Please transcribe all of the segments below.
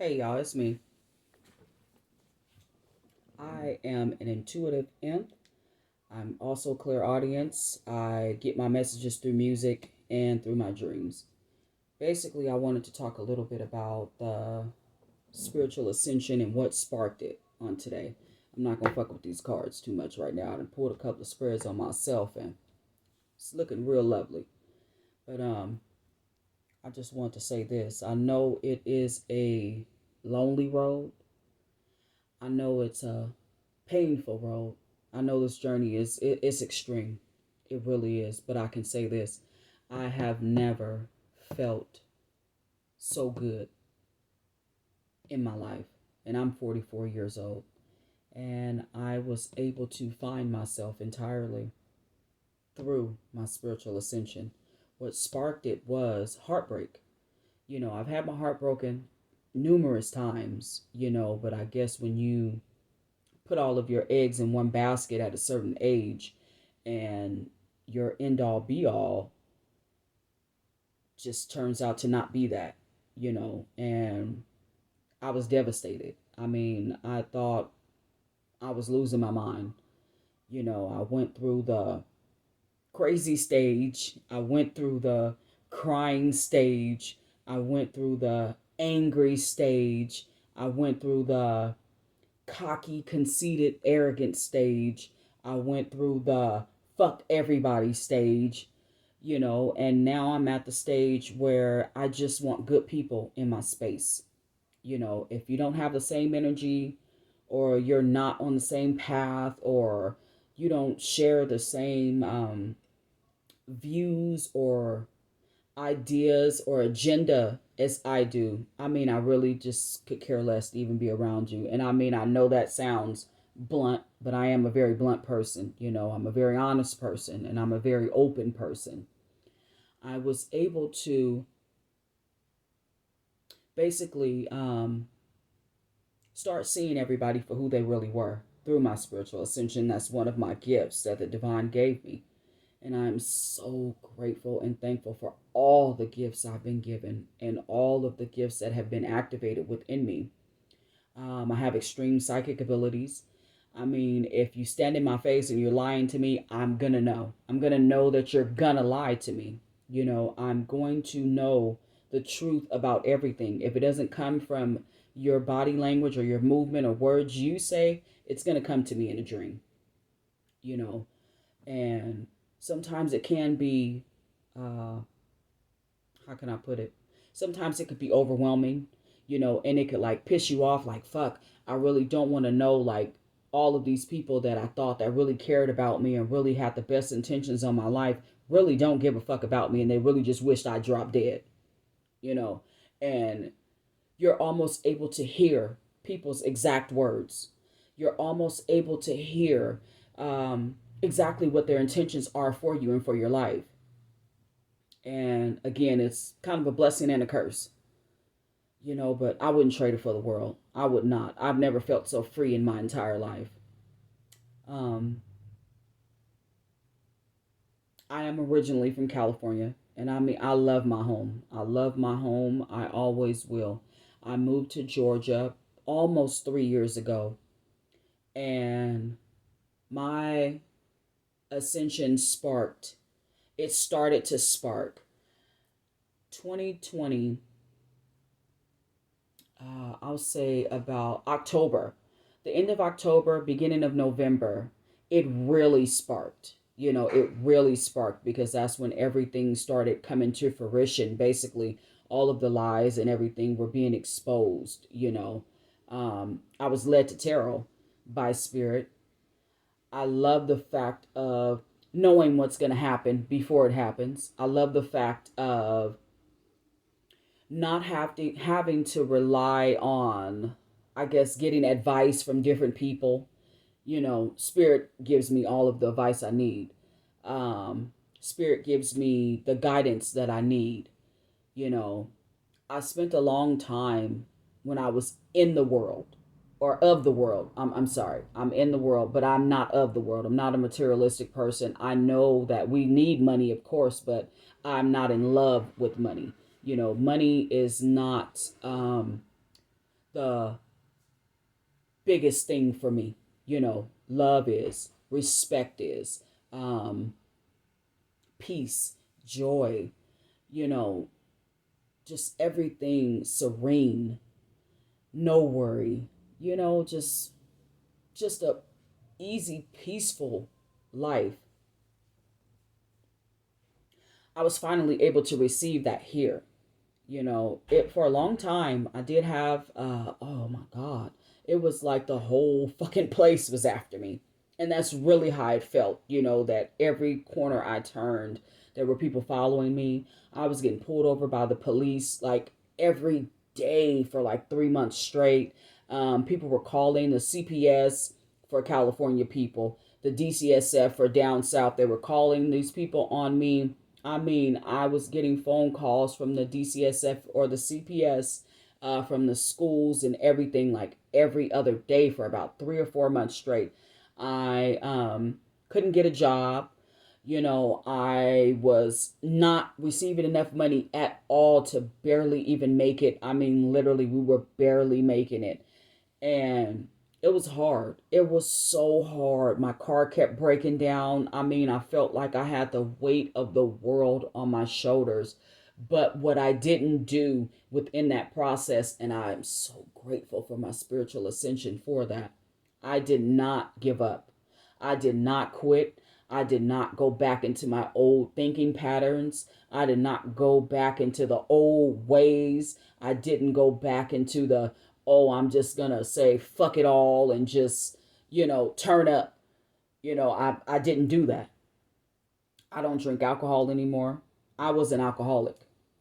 Hey y'all, it's me. I am an intuitive imp. I'm also clairaudience. I get my messages through music and through my dreams. Basically, I wanted to talk a little bit about the spiritual ascension and what sparked it on today. I'm not gonna fuck with these cards too much right now. I done pulled a couple of spreads on myself and it's looking real lovely. But I just want to say this. I know it is a lonely road. I know it's a painful road. I know this journey it's extreme. It really is. But I can say this. I have never felt so good in my life. And I'm 44 years old. And I was able to find myself entirely through my spiritual ascension. What sparked it was heartbreak. I've had my heart broken numerous times, but I guess when you put all of your eggs in one basket at a certain age and your end all be all just turns out to not be that, and I was devastated. I mean, I thought I was losing my mind. I went through the crazy stage, I went through the crying stage, I went through the angry stage, I went through the cocky, conceited, arrogant stage. I went through the fuck everybody stage, and now I'm at the stage where I just want good people in my space. If you don't have the same energy or you're not on the same path or you don't share the same views or ideas or agenda as I do, I mean, I really just could care less to even be around you. And I mean, I know that sounds blunt, but I am a very blunt person. I'm a very honest person and I'm a very open person. I was able to basically start seeing everybody for who they really were through my spiritual ascension. That's one of my gifts that the divine gave me. And I'm so grateful and thankful for all the gifts I've been given and all of the gifts that have been activated within me. I have extreme psychic abilities. I mean, if you stand in my face and you're lying to me, I'm going to know. I'm going to know that you're going to lie to me. I'm going to know the truth about everything. If it doesn't come from your body language or your movement or words you say, it's going to come to me in a dream, you know. And sometimes it can be, how can I put it? Sometimes it could be overwhelming, and it could like piss you off like, fuck, I really don't want to know like all of these people that I thought that really cared about me and really had the best intentions on my life really don't give a fuck about me and they really just wished I dropped dead, you know. And you're almost able to hear people's exact words. You're almost able to hear exactly what their intentions are for you and for your life. And again, it's kind of a blessing and a curse, but I wouldn't trade it for the world. I would not. I've never felt so free in my entire life. Um, I am originally from California, and I mean, I love my home. I love my home. I always will. I moved to Georgia almost 3 years ago, and my ascension sparked. It started to spark. 2020, I'll say about October, the end of October, beginning of November, it really sparked. It really sparked because that's when everything started coming to fruition. Basically, all of the lies and everything were being exposed. I was led to tarot by spirit. I love the fact of knowing what's going to happen before it happens. I love the fact of not having to rely on, I guess, getting advice from different people. Spirit gives me all of the advice I need. Spirit gives me the guidance that I need. you know I spent a long time when I was in the world, or of the world. I'm sorry, I'm in the world, but I'm not of the world. I'm not a materialistic person. I know that we need money, of course, but I'm not in love with money. Money is not the biggest thing for me. Love is, respect is, peace, joy, you know, just everything serene, no worry, just a easy, peaceful life. I was finally able to receive that here. It for a long time I did have oh my god, it was like the whole fucking place was after me. And that's really how it felt, that every corner I turned there were people following me. I was getting pulled over by the police like every day for like 3 months straight. People were calling the CPS for California people, the DCSF for down south. They were calling these people on me. I mean, I was getting phone calls from the DCSF or the CPS, from the schools and everything, like every other day for about 3 or 4 months straight. I couldn't get a job. I was not receiving enough money at all to barely even make it. I mean, literally, we were barely making it. And it was hard. It was so hard. My car kept breaking down. I mean, I felt like I had the weight of the world on my shoulders. But what I didn't do within that process, and I'm so grateful for my spiritual ascension for that, I did not give up. I did not quit. I did not go back into my old thinking patterns. I did not go back into the old ways. I didn't go back into the, oh, I'm just going to say fuck it all and just, turn up. I didn't do that. I don't drink alcohol anymore. I was an alcoholic.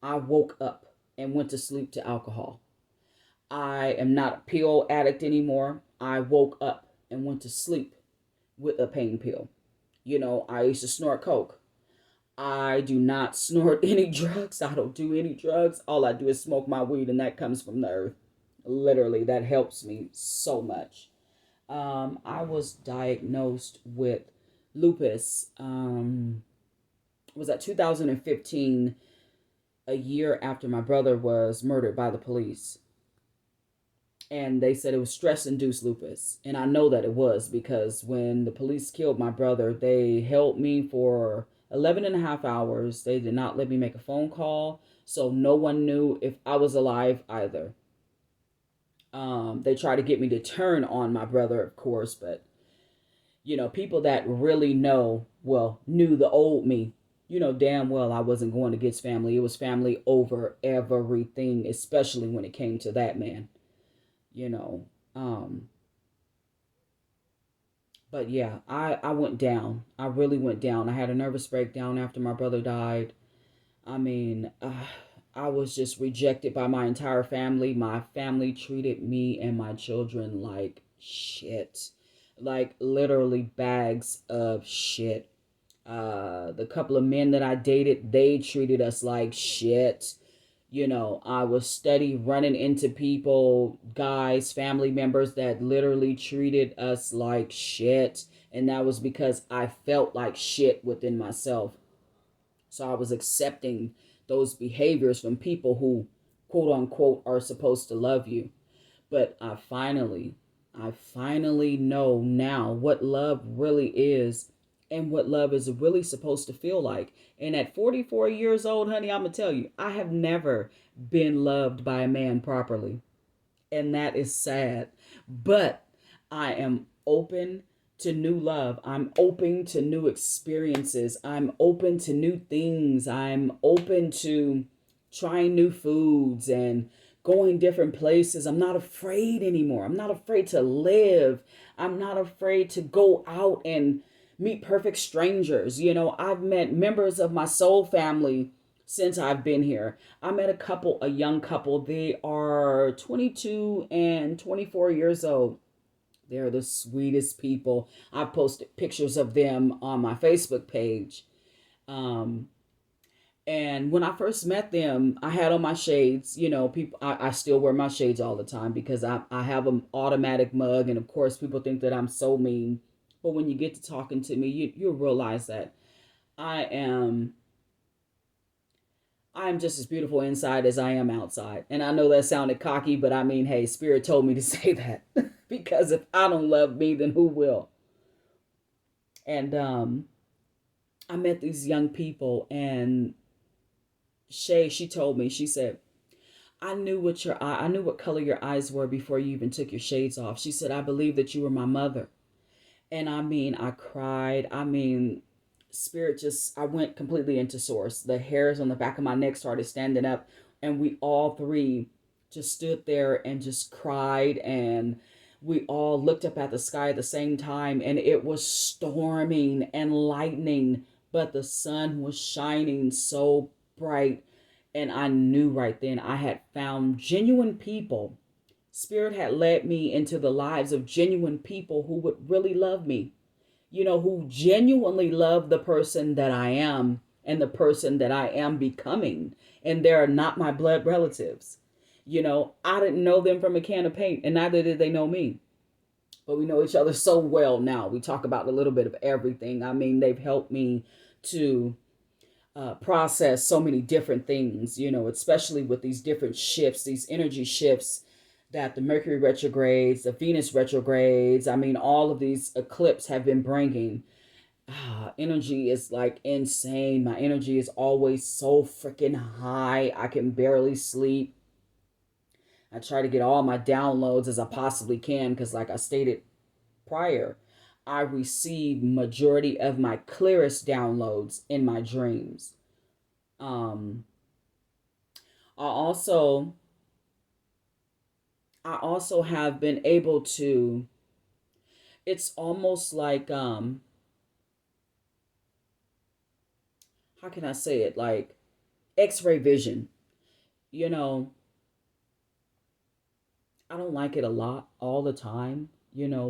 I woke up and went to sleep to alcohol. I am not a pill addict anymore. I woke up and went to sleep with a pain pill. I used to snort coke. I do not snort any drugs. I don't do any drugs. All I do is smoke my weed, and that comes from the earth. Literally, that helps me so much. I was diagnosed with lupus. Was that 2015, a year after my brother was murdered by the police. And they said it was stress-induced lupus. And I know that it was because when the police killed my brother, they held me for 11 and a half hours. They did not let me make a phone call. So no one knew if I was alive either. They tried to get me to turn on my brother, of course, but people that really knew the old me, damn well I wasn't going against family. It was family over everything, especially when it came to that man, you know. But yeah, I went down. I really went down. I had a nervous breakdown after my brother died. I mean, I was just rejected by my entire family. My family treated me and my children like shit. Like literally bags of shit. The couple of men that I dated, they treated us like shit. I was steady running into people, guys, family members that literally treated us like shit. And that was because I felt like shit within myself. So I was accepting those behaviors from people who, quote unquote, are supposed to love you. But I finally know now what love really is and what love is really supposed to feel like. And at 44 years old, honey, I'm going to tell you, I have never been loved by a man properly. And that is sad. But I am open to new love. I'm open to new experiences. I'm open to new things. I'm open to trying new foods and going different places. I'm not afraid anymore. I'm not afraid to live. I'm not afraid to go out and meet perfect strangers. I've met members of my soul family since I've been here. I met a young couple. They are 22 and 24 years old. They're the sweetest people. I posted pictures of them on my Facebook page. Um, and when I first met them, I had on my shades. People, I still wear my shades all the time because I have an automatic mug. And of course, people think that I'm so mean. But when you get to talking to me, you'll realize that I am I'm just as beautiful inside as I am outside. And I know that sounded cocky, but I mean, hey, Spirit told me to say that. Because if I don't love me, then who will? And I met these young people, and Shay, she told me, she said, I knew what color your eyes were before you even took your shades off. She said, I believe that you were my mother. And I mean, I cried. I mean, Spirit just, I went completely into source. The hairs on the back of my neck started standing up, and we all three just stood there and just cried. And we all looked up at the sky at the same time, and it was storming and lightning, but the sun was shining so bright. And I knew right then I had found genuine people. Spirit had led me into the lives of genuine people who would really love me, who genuinely love the person that I am and the person that I am becoming. And they're not my blood relatives. I didn't know them from a can of paint, and neither did they know me. But we know each other so well now. We talk about a little bit of everything. I mean, they've helped me to process so many different things, especially with these different shifts, these energy shifts that the Mercury retrogrades, the Venus retrogrades, I mean, all of these eclipses have been bringing. Energy is like insane. My energy is always so freaking high. I can barely sleep. I try to get all my downloads as I possibly can because, like I stated prior, I receive majority of my clearest downloads in my dreams. Um, I also I also have been able to. It's almost like how can I say it? Like X-ray vision. You know, I don't like it a lot all the time.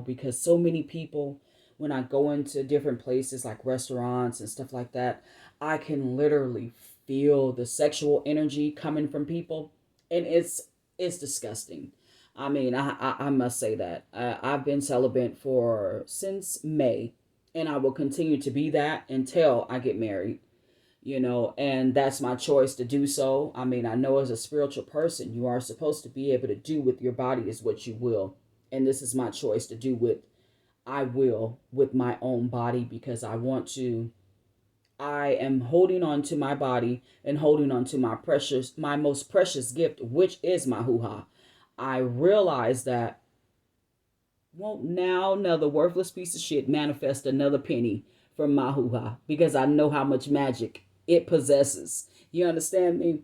Because so many people, when I go into different places like restaurants and stuff like that, I can literally feel the sexual energy coming from people, and it's disgusting. I mean, I must say that I've been celibate for since May, and I will continue to be that until I get married. And that's my choice to do so. I mean, I know as a spiritual person, you are supposed to be able to do with your body is what you will. And this is my choice to do what I will with my own body because I am holding on to my body and holding on to my most precious gift, which is my hoo-ha. I realize that won't now another worthless piece of shit manifest another penny from my hoo-ha because I know how much magic it possesses. You understand me?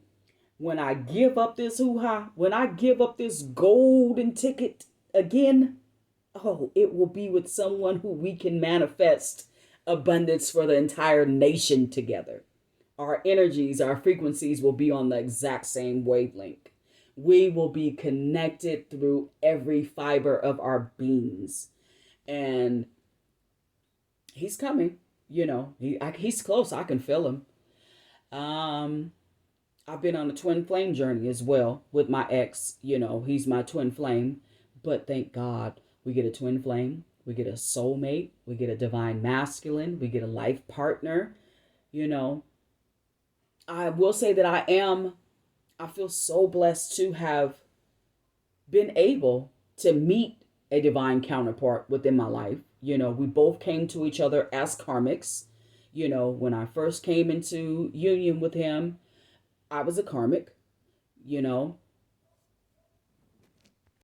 When I give up this hoo-ha, when I give up this golden ticket again, oh, it will be with someone who we can manifest abundance for the entire nation together. Our energies, our frequencies will be on the exact same wavelength. We will be connected through every fiber of our beings. And he's coming, he's close. I can feel him. Um, I've been on a twin flame journey as well with my ex. He's my twin flame. But thank God we get a twin flame, we get a soulmate, we get a divine masculine, we get a life partner. You know, I will say that I feel so blessed to have been able to meet a divine counterpart within my life. We both came to each other as karmics. When I first came into union with him, I was a karmic, you know,